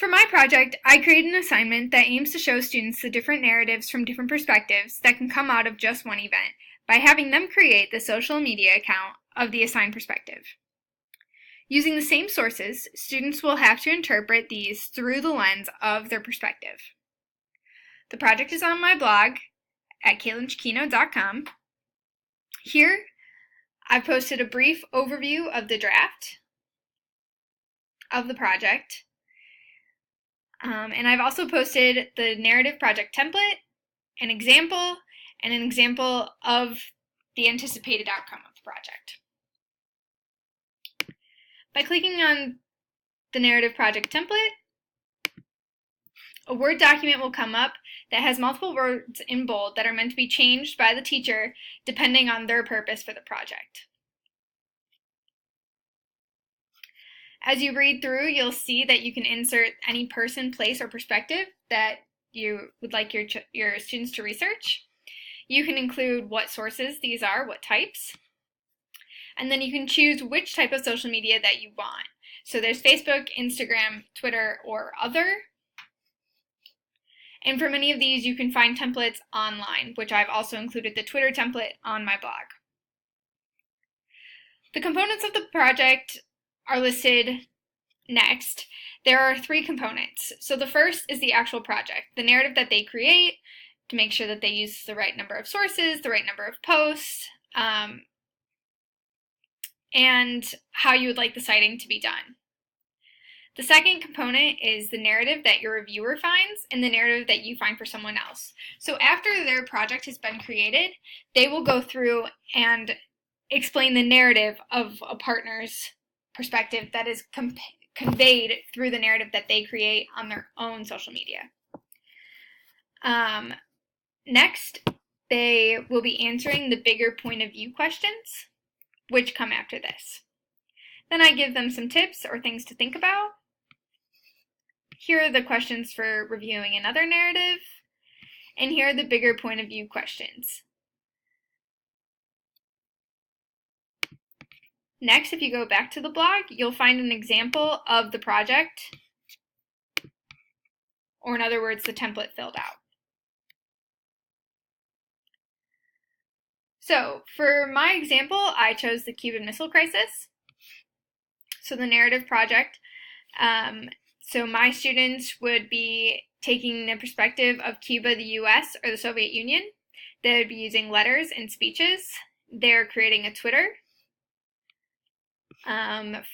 For my project, I created an assignment that aims to show students the different narratives from different perspectives that can come out of just one event by having them create the social media account of the assigned perspective. Using the same sources, students will have to interpret these through the lens of their perspective. The project is on my blog at caitlinchikino.com. Here, I've posted a brief overview of the draft of the project. And I've also posted the narrative project template, an example of the anticipated outcome of the project. By clicking on the narrative project template, a Word document will come up that has multiple words in bold that are meant to be changed by the teacher depending on their purpose for the project. As you read through, you'll see that you can insert any person, place, or perspective that you would like your students to research. You can include what sources these are, what types, and then you can choose which type of social media that you want. So there's Facebook, Instagram, Twitter, or other. And for many of these, you can find templates online, which I've also included the Twitter template on my blog. The components of the project are listed next. There are 3 components. So the first is the actual project, the narrative that they create to make sure that they use the right number of sources, the right number of posts, and how you would like the citing to be done. The second component is the narrative that your reviewer finds and the narrative that you find for someone else. So after their project has been created, they will go through and explain the narrative of a partner's perspective that is conveyed through the narrative that they create on their own social media. Next, they will be answering the bigger point of view questions, which come after this. Then I give them some tips or things to think about. Here are the questions for reviewing another narrative, and here are the bigger point of view questions. Next, if you go back to the blog, you'll find an example of the project, or in other words, the template filled out. So for my example, I chose the Cuban Missile Crisis. So the narrative project. So my students would be taking the perspective of Cuba, the US, or the Soviet Union. They would be using letters and speeches. They're creating a Twitter.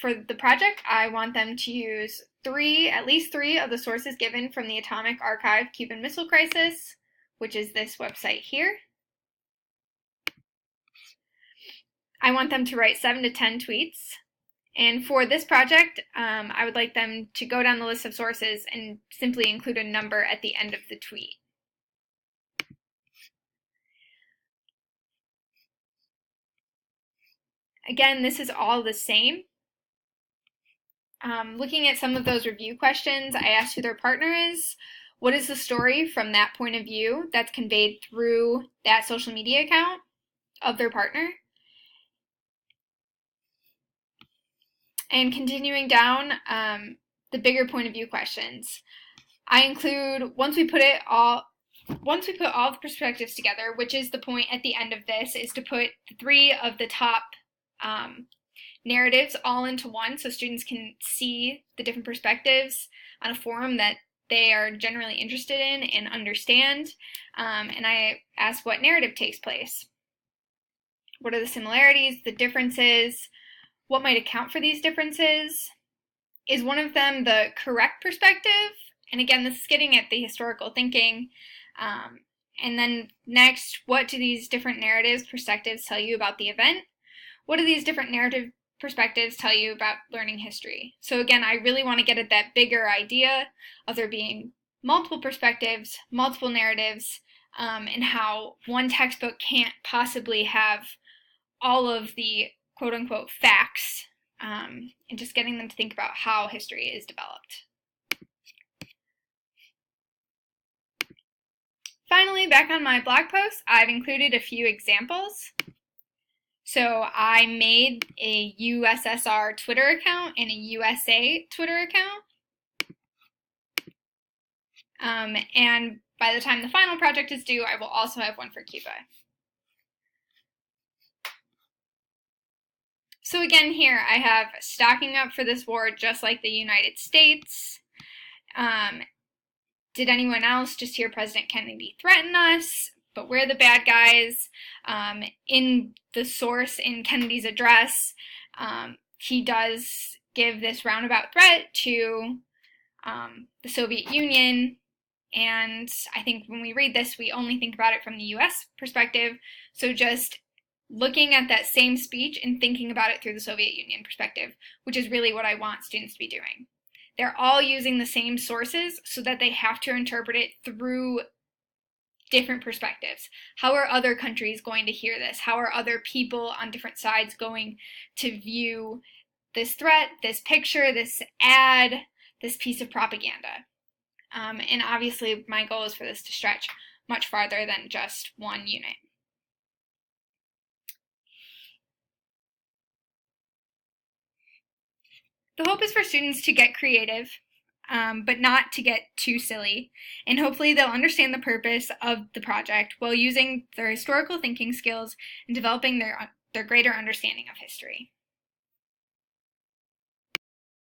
For the project, I want them to use at least three of the sources given from the Atomic Archive Cuban Missile Crisis, which is this website here. I want them to write 7 to 10 tweets. And for this project, I would like them to go down the list of sources and simply include a number at the end of the tweet. Again, this is all the same. Looking at some of those review questions, I asked who their partner is. What is the story from that point of view that's conveyed through that social media account of their partner? And continuing down, the bigger point of view questions. I include, once we put all the perspectives together, which is the point at the end of this, is to put 3 of the top narratives all into one so students can see the different perspectives on a forum that they are generally interested in and understand. And I ask what narrative takes place. What are the similarities, the differences? What might account for these differences? Is one of them the correct perspective? And again, this is getting at the historical thinking. And then next, what do these different narratives, perspectives tell you about the event? What do these different narrative perspectives tell you about learning history? So again, I really want to get at that bigger idea of there being multiple perspectives, multiple narratives, and how one textbook can't possibly have all of the quote-unquote facts, and just getting them to think about how history is developed. Finally, back on my blog post, I've included a few examples. So I made a USSR Twitter account and a USA Twitter account. And by the time the final project is due, I will also have one for Cuba. So again, here I have stocking up for this war just like the United States. Did anyone else just hear President Kennedy threaten us? But we're the bad guys. In the source in Kennedy's address, he does give this roundabout threat to the Soviet Union. And I think when we read this, we only think about it from the US perspective. So just looking at that same speech and thinking about it through the Soviet Union perspective, which is really what I want students to be doing. They're all using the same sources so that they have to interpret it through different perspectives. How are other countries going to hear this? How are other people on different sides going to view this threat, this picture, this ad, this piece of propaganda? And obviously my goal is for this to stretch much farther than just one unit. The hope is for students to get creative, but not to get too silly, and hopefully they'll understand the purpose of the project while using their historical thinking skills and developing their greater understanding of history.